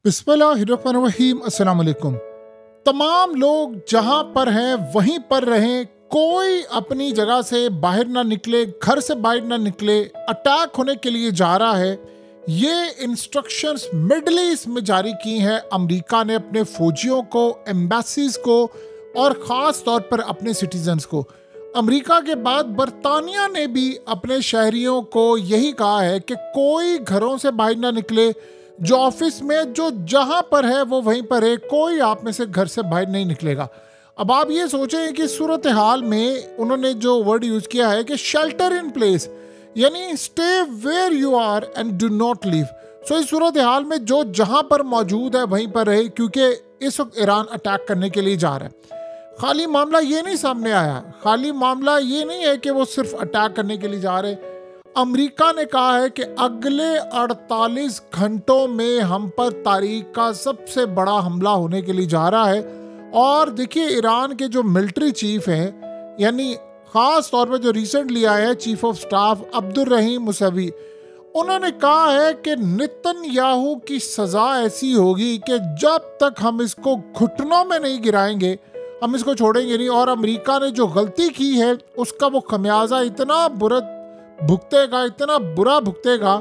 बिस्मिल्लाहिर्रहमानिर्रहीम। अस्सलाम वालेकुम। तमाम लोग जहां पर हैं वहीं पर रहें, कोई अपनी जगह से बाहर ना निकले, घर से बाहर ना निकले। अटैक होने के लिए जा रहा है। ये इंस्ट्रक्शंस मिडल ईस्ट में जारी की हैं अमेरिका ने अपने फौजियों को, एम्बेसीज को और ख़ास तौर पर अपने सिटीजन्स को। अमेरिका के बाद बरतानिया ने भी अपने शहरियों को यही कहा है कि कोई घरों से बाहर ना निकले, जो ऑफिस में जो जहां पर है वो वहीं पर है, कोई आप में से घर से बाहर नहीं निकलेगा। अब आप ये सोचें कि सूरत हाल में उन्होंने जो वर्ड यूज किया है कि शेल्टर इन प्लेस, यानी stay where you are and do not leave. So इस सूरत हाल में जो जहां पर मौजूद है वहीं पर रहे, क्योंकि इस वक्त ईरान अटैक करने के लिए जा रहा है। खाली मामला ये नहीं सामने आया, खाली मामला ये नहीं है कि वो सिर्फ अटैक करने के लिए जा रहे। अमेरिका ने कहा है कि अगले 48 घंटों में हम पर तारीख का सबसे बड़ा हमला होने के लिए जा रहा है। और देखिए, ईरान के जो मिलिट्री चीफ हैं, यानी ख़ास तौर पर जो रिसेंटली आए हैं chief of staff Abdur Rahim Musavi, उन्होंने कहा है कि नेतन्याहू की सज़ा ऐसी होगी कि जब तक हम इसको घुटनों में नहीं गिराएंगे हम इसको छोड़ेंगे नहीं। और अमेरिका ने जो गलती की है उसका वो खमियाजा इतना बुरा भुगतेगा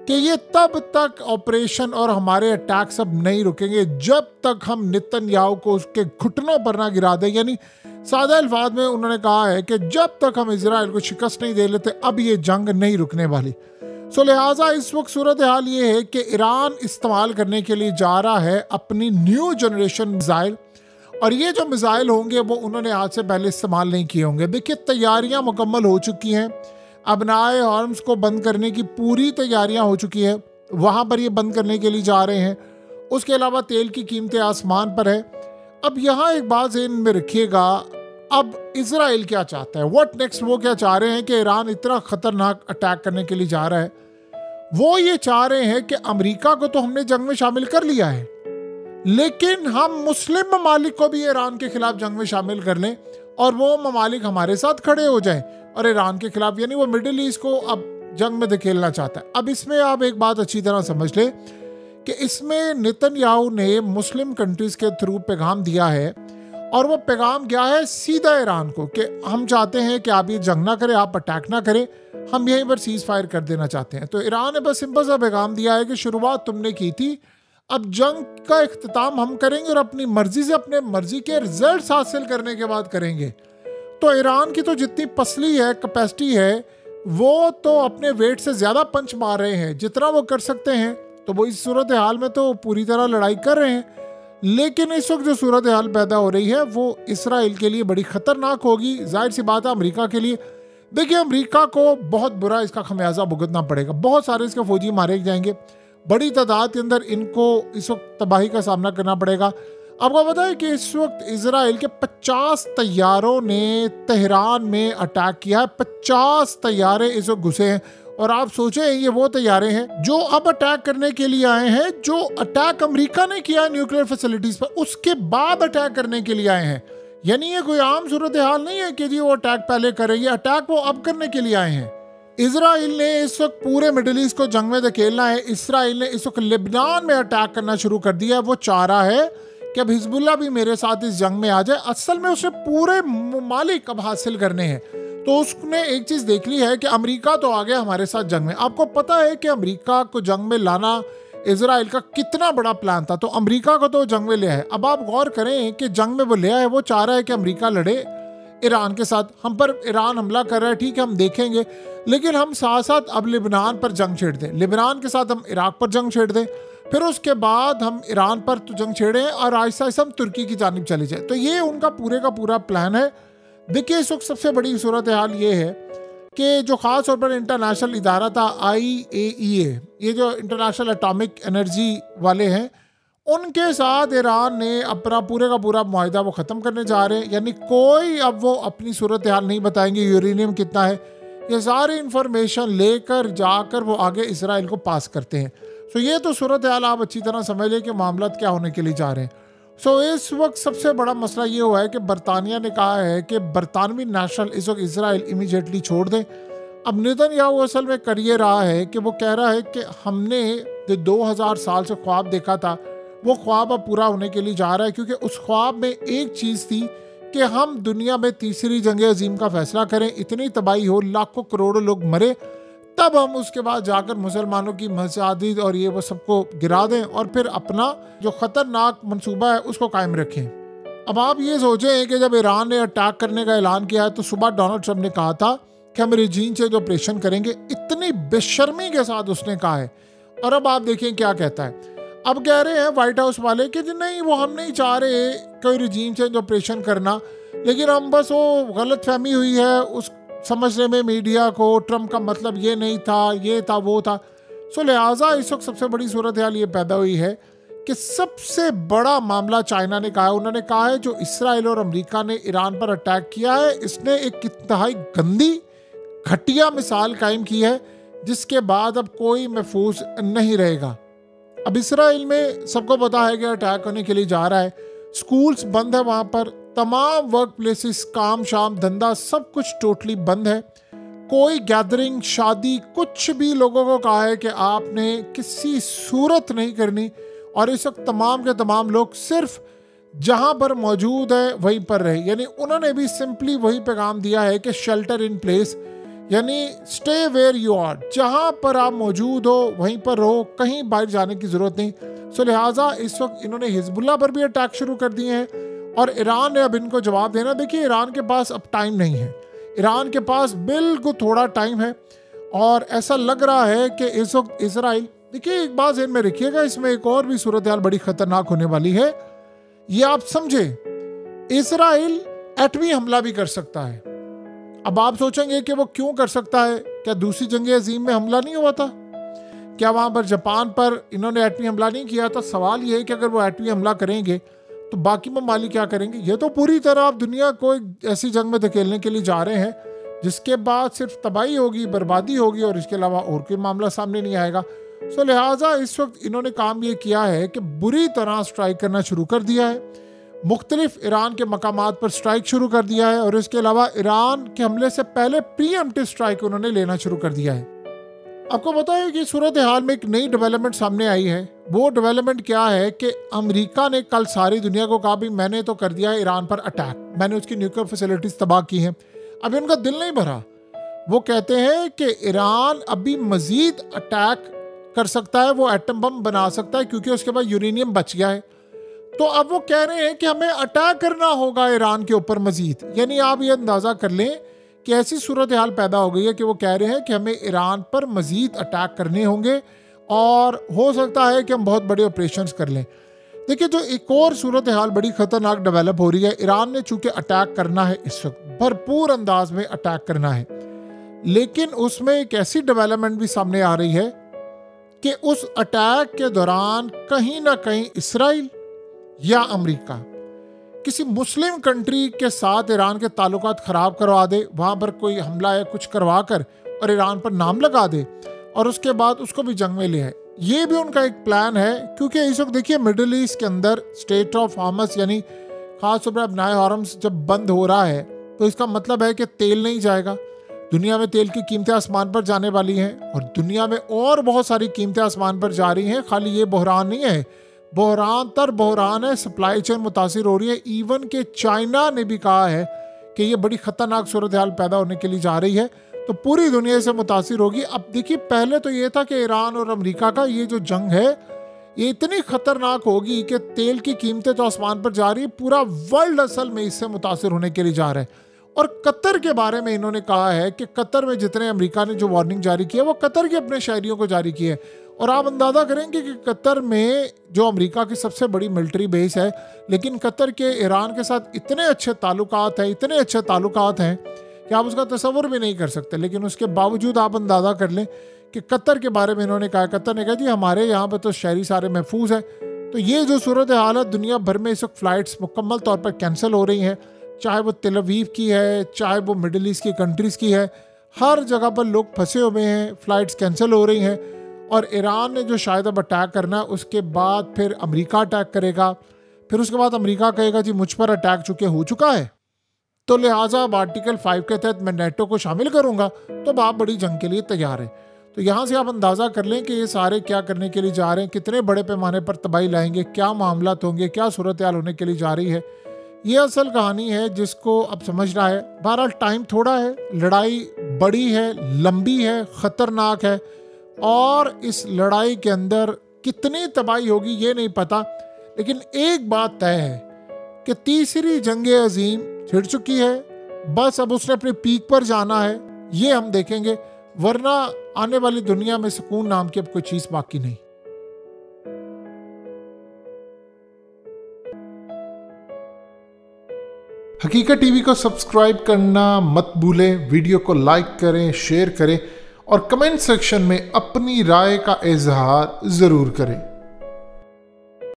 कि ये तब तक ऑपरेशन और हमारे अटैक सब नहीं रुकेंगे जब तक हम नेतन्याहू को उसके घुटनों पर ना गिरा दें। यानी सादा अल्फाज में उन्होंने कहा है कि जब तक हम इजराइल को शिकस्त नहीं दे लेते अब ये जंग नहीं रुकने वाली। सो लिहाजा इस वक्त सूरत हाल ये है कि ईरान इस्तेमाल करने के लिए जा रहा है अपनी न्यू जनरेशन मिसाइल, और ये जो मिसाइल होंगे वो उन्होंने आज से पहले इस्तेमाल नहीं किए होंगे। देखिए, तैयारियां मुकम्मल हो चुकी हैं, अबनाए आर्म्स को बंद करने की पूरी तैयारियां हो चुकी है, वहाँ पर ये बंद करने के लिए जा रहे हैं। उसके अलावा तेल की कीमतें आसमान पर है। अब यहाँ एक बात ज़हन में रखिएगा, अब इजराइल क्या चाहता है, व्हाट नेक्स्ट। वो क्या चाह रहे हैं कि ईरान इतना ख़तरनाक अटैक करने के लिए जा रहा है। वो ये चाह रहे हैं कि अमेरिका को तो हमने जंग में शामिल कर लिया है, लेकिन हम मुस्लिम ममालिक को भी ईरान के खिलाफ जंग में शामिल कर लें और वो ममालिक हमारे साथ खड़े हो जाएं और ईरान के खिलाफ, यानी वो मिडिल ईस्ट को अब जंग में धकेलना चाहता है। अब इसमें आप एक बात अच्छी तरह समझ लें कि इसमें नेतन्याहू ने मुस्लिम कंट्रीज के थ्रू पैगाम दिया है, और वो पैगाम गया है सीधा ईरान को कि हम चाहते हैं कि आप ये जंग ना करें, आप अटैक ना करें, हम यहीं पर सीज फायर कर देना चाहते हैं। तो ईरान ने बस सिंपल सा पैगाम दिया है कि शुरुआत तुमने की थी, अब जंग का इख्तिताम हम करेंगे और अपनी मर्जी से अपने मर्जी के रिजल्ट हासिल करने के बाद करेंगे। तो ईरान की तो जितनी पसली है, कैपेसिटी है, वो तो अपने वेट से ज़्यादा पंच मार रहे हैं जितना वो कर सकते हैं। तो वो इस सूरत हाल में तो पूरी तरह लड़ाई कर रहे हैं, लेकिन इस वक्त जो सूरत हाल पैदा हो रही है वो इसराइल के लिए बड़ी ख़तरनाक होगी। जाहिर सी बात है अमेरिका के लिए। देखिए, अमेरिका को बहुत बुरा इसका खमियाजा भुगतना पड़ेगा, बहुत सारे इसके फौजी मारे जाएंगे, बड़ी तादाद के अंदर इनको इस वक्त तबाही का सामना करना पड़ेगा। आपको पता है कि इस वक्त इजराइल के 50 तैयारों ने तेहरान में अटैक किया है। 50 तैयारे इस वक्त घुसे हैं, और आप सोचें ये वो तैयारे हैं जो अब अटैक करने के लिए आए हैं, जो अटैक अमेरिका ने किया है न्यूक्लियर फैसिलिटीज पर, उसके बाद अटैक करने के लिए आए हैं। यानी ये कोई आम सूरत हाल नहीं है कि जी वो अटैक पहले करें, ये अटैक वो अब करने के लिए आए हैं। इसराइल ने इस वक्त पूरे मिडिल ईस्ट को जंग में धकेलना है। इसराइल ने इस वक्त लेबनान में अटैक करना शुरू कर दिया है। वो चाह रहा है कि अब हिजबुल्लाह भी मेरे साथ इस जंग में आ जाए। असल में उसे पूरे ममालिक अब हासिल करने हैं। तो उसने एक चीज़ देख ली है कि अमेरिका तो आ गया हमारे साथ जंग में। आपको पता है कि अमेरिका को जंग में लाना इसराइल का कितना बड़ा प्लान था, तो अमेरिका को तो जंग में लिया है। अब आप गौर करें कि जंग में वो लिया है, वो चाह रहा है कि अमेरिका लड़े ईरान के साथ। हम पर ईरान हमला कर रहा है, ठीक है, हम देखेंगे, लेकिन हम साथ साथ अब लेबनान पर जंग छेड़ दें, लेबनान के साथ हम इराक पर जंग छेड़ दें, फिर उसके बाद हम ईरान पर तो जंग छेड़ें और आहिस्ता आहिस्ता हम तुर्की की जानिब चले जाए। तो ये उनका पूरे का पूरा प्लान है। देखिए, इस वक्त सबसे बड़ी सूरत हाल ये है कि जो ख़ास तौर पर इंटरनेशनल इदारा था IAEA, ये जो इंटरनेशनल एटॉमिक एनर्जी वाले हैं, उनके साथ ईरान ने अपना पूरे का पूरा मुआहिदा वो ख़त्म करने जा रहे हैं। यानी कोई अब वो अपनी सूरत हाल नहीं बताएंगे, यूरेनियम कितना है, ये सारी इंफॉर्मेशन लेकर जाकर वो आगे इसराइल को पास करते हैं। सो ये तो सूरत हाल आप अच्छी तरह समझ लें कि मामला क्या होने के लिए जा रहे हैं। सो इस वक्त सबसे बड़ा मसला ये हुआ है कि बरतानिया ने कहा है कि बरतानवी नेशनल इस वक्त इसराइल इमीडिएटली छोड़ दें। अब नेतन्याहू असल में कर ये रहा है कि वो कह रहा है कि हमने जो 2000 साल से ख्वाब देखा था वो ख्वाब अब पूरा होने के लिए जा रहा है, क्योंकि उस ख्वाब में एक चीज़ थी कि हम दुनिया में तीसरी जंग अजीम का फैसला करें, इतनी तबाही हो, लाखों करोड़ों लोग मरे, तब हम उसके बाद जाकर मुसलमानों की मसाजिद और ये वो सबको गिरा दें और फिर अपना जो ख़तरनाक मंसूबा है उसको कायम रखें। अब आप ये सोचें कि जब ईरान ने अटैक करने का ऐलान किया है तो सुबह डोनाल्ड ट्रंप ने कहा था कि हम रेजीम से जो ऑपरेशन करेंगे, इतनी बेशर्मी के साथ उसने कहा है। और अब आप देखें क्या कहता है। अब कह रहे हैं व्हाइट हाउस वाले कि जी नहीं, वो हम नहीं चाह रहे कोई रेजीम चेंज ऑपरेशन करना, लेकिन हम बस वो गलत फहमी हुई है उस समझने में मीडिया को, ट्रंप का मतलब ये नहीं था, ये था, वो था। सो लिहाजा इस वक्त सबसे बड़ी सूरत हाल ये पैदा हुई है कि सबसे बड़ा मामला चाइना ने कहा है। उन्होंने कहा है जो इसराइल और अमेरिका ने ईरान पर अटैक किया है, इसने एक इंतहाई गंदी घटिया मिसाल कायम की है, जिसके बाद अब कोई महफूज नहीं रहेगा। अब इसराइल में सबको पता है कि अटैक होने के लिए जा रहा है, स्कूल्स बंद है, वहाँ पर तमाम वर्क प्लेसेस, काम शाम धंधा सब कुछ टोटली बंद है। कोई गैदरिंग, शादी, कुछ भी लोगों को कहा है कि आपने किसी सूरत नहीं करनी। और इस वक्त तमाम के तमाम लोग सिर्फ जहाँ पर मौजूद है वहीं पर रहे। यानी उन्होंने भी सिंपली वही पैगाम दिया है कि शेल्टर इन प्लेस, यानी स्टे वेयर यू आर, जहाँ पर आप मौजूद हो वहीं पर रहो, कहीं बाहर जाने की ज़रूरत नहीं। सो लिहाजा इस वक्त इन्होंने हिजबुल्लाह पर भी अटैक शुरू कर दिए हैं और ईरान ने अब इनको जवाब देना। देखिए ईरान के पास अब टाइम नहीं है, ईरान के पास बिल्कुल थोड़ा टाइम है और ऐसा लग रहा है कि इस वक्त इसराइल, देखिए एक बात ज़हन में रखिएगा, इसमें एक और भी सूरत हाल बड़ी ख़तरनाक होने वाली है। ये आप समझे, इसराइल एटमी हमला भी कर सकता है। अब आप सोचेंगे कि वो क्यों कर सकता है, क्या दूसरी जंग अजीम में हमला नहीं हुआ था? क्या वहाँ पर जापान पर इन्होंने एटमी हमला नहीं किया था? सवाल ये है कि अगर वो एटमी हमला करेंगे तो बाकी ममालिक क्या करेंगे? ये तो पूरी तरह आप दुनिया को एक ऐसी जंग में धकेलने के लिए जा रहे हैं जिसके बाद सिर्फ तबाही होगी, बर्बादी होगी और इसके अलावा और कोई मामला सामने नहीं आएगा। सो लिहाजा इस वक्त इन्होंने काम ये किया है कि बुरी तरह स्ट्राइक करना शुरू कर दिया है, मुख्तलिफ ईरान के मकामात पर स्ट्राइक शुरू कर दिया है और इसके अलावा ईरान के हमले से पहले प्रीएम्प्टिव स्ट्राइक उन्होंने लेना शुरू कर दिया है। आपको पता है कि सूरत हाल में एक नई डेवलपमेंट सामने आई है। वो डेवलपमेंट क्या है कि अमेरिका ने कल सारी दुनिया को कहा भी मैंने तो कर दिया है ईरान पर अटैक, मैंने उसकी न्यूक्लियर फैसिलिटीज तबाह की हैं। अभी उनका दिल नहीं भरा, वो कहते हैं कि ईरान अभी मजीद अटैक कर सकता है, वो एटम बम बना सकता है क्योंकि उसके बाद यूरेनियम बच गया है। तो अब वो कह रहे हैं कि हमें अटैक करना होगा ईरान के ऊपर मजीद। यानी आप ये अंदाज़ा कर लें कि ऐसी सूरत हाल पैदा हो गई है कि वो कह रहे हैं कि हमें ईरान पर मजीद अटैक करने होंगे और हो सकता है कि हम बहुत बड़े ऑपरेशंस कर लें। देखिए जो एक और सूरत हाल बड़ी ख़तरनाक डेवलप हो रही है, ईरान ने चूँकि अटैक करना है, इस वक्त भरपूर अंदाज में अटैक करना है, लेकिन उसमें एक ऐसी डेवलपमेंट भी सामने आ रही है कि उस अटैक के दौरान कहीं ना कहीं इसराइल या अमेरिका किसी मुस्लिम कंट्री के साथ ईरान के ताल्लुकात ख़राब करवा दे, वहाँ पर कोई हमला या कुछ करवा कर और ईरान पर नाम लगा दे और उसके बाद उसको भी जंग में ले आए। ये भी उनका एक प्लान है, क्योंकि इस वक्त देखिए मिडिल ईस्ट के अंदर स्टेट ऑफ हार्मस यानी खासतौर पर अपनाए हार्मस जब बंद हो रहा है तो इसका मतलब है कि तेल नहीं जाएगा। दुनिया में तेल की कीमतें आसमान पर जाने वाली हैं और दुनिया में और बहुत सारी कीमतें आसमान पर जा रही हैं। खाली ये बहरान नहीं है, बहरान तर बहरान है, सप्लाई चेन मुतासिर हो रही है। इवन के चाइना ने भी कहा है कि ये बड़ी ख़तरनाक सूरत हाल पैदा होने के लिए जा रही है, तो पूरी दुनिया से मुतासिर होगी। अब देखिए पहले तो ये था कि ईरान और अमेरिका का ये जो जंग है ये इतनी ख़तरनाक होगी कि तेल की कीमतें तो आसमान पर जा रही है, पूरा वर्ल्ड असल में इससे मुतासिर होने के लिए जा रहा है। और कतर के बारे में इन्होंने कहा है कि कतर में जितने अमेरिका ने जो वार्निंग जारी की है वो कतर के अपने शहरियों को जारी की है। और आप अंदाज़ा करेंगे कि कतर में जो अमेरिका की सबसे बड़ी मिलिट्री बेस है, लेकिन कतर के ईरान के साथ इतने अच्छे ताल्लुकात हैं, इतने अच्छे ताल्लुकात हैं कि आप उसका तसव्वुर भी नहीं कर सकते। लेकिन उसके बावजूद आप अंदाज़ा कर लें कि कतर के बारे में इन्होंने कहा, कतर ने कहा जी हमारे यहाँ पर तो शहरी सारे महफूज हैं। तो ये जो सूरत हाल है, दुनिया भर में इस वक्त फ़्लाइट्स मुकम्मल तौर पर कैंसिल हो रही हैं, चाहे वो तेल अवीव की है, चाहे वो मिडिल ईस्ट की कंट्रीज़ की है, हर जगह पर लोग फंसे हुए हैं, फ़्लाइट्स कैंसिल हो रही हैं। और ईरान ने जो शायद अब अटैक करना है, उसके बाद फिर अमेरिका अटैक करेगा, फिर उसके बाद अमेरिका कहेगा जी मुझ पर अटैक चुके हो चुका है, तो लिहाजा अब आर्टिकल 5 के तहत मैं नेटो को शामिल करूँगा, तो अब आप बड़ी जंग के लिए तैयार है। तो यहाँ से आप अंदाज़ा कर लें कि ये सारे क्या करने के लिए जा रहे हैं, कितने बड़े पैमाने पर तबाही लाएंगे, क्या मामला होंगे, क्या सूरत हाल होने के लिए जा रही है। ये असल कहानी है जिसको अब समझना है। बहरहाल टाइम थोड़ा है, लड़ाई बड़ी है, लंबी है, ख़तरनाक है, और इस लड़ाई के अंदर कितनी तबाही होगी ये नहीं पता। लेकिन एक बात तय है कि तीसरी जंग अजीम छिड़ चुकी है, बस अब उसने अपने पीक पर जाना है, ये हम देखेंगे, वरना आने वाली दुनिया में सुकून नाम की अब कोई चीज़ बाकी नहीं। हकीकत टीवी को सब्सक्राइब करना मत भूलें, वीडियो को लाइक करें, शेयर करें और कमेंट सेक्शन में अपनी राय का इजहार ज़रूर करें।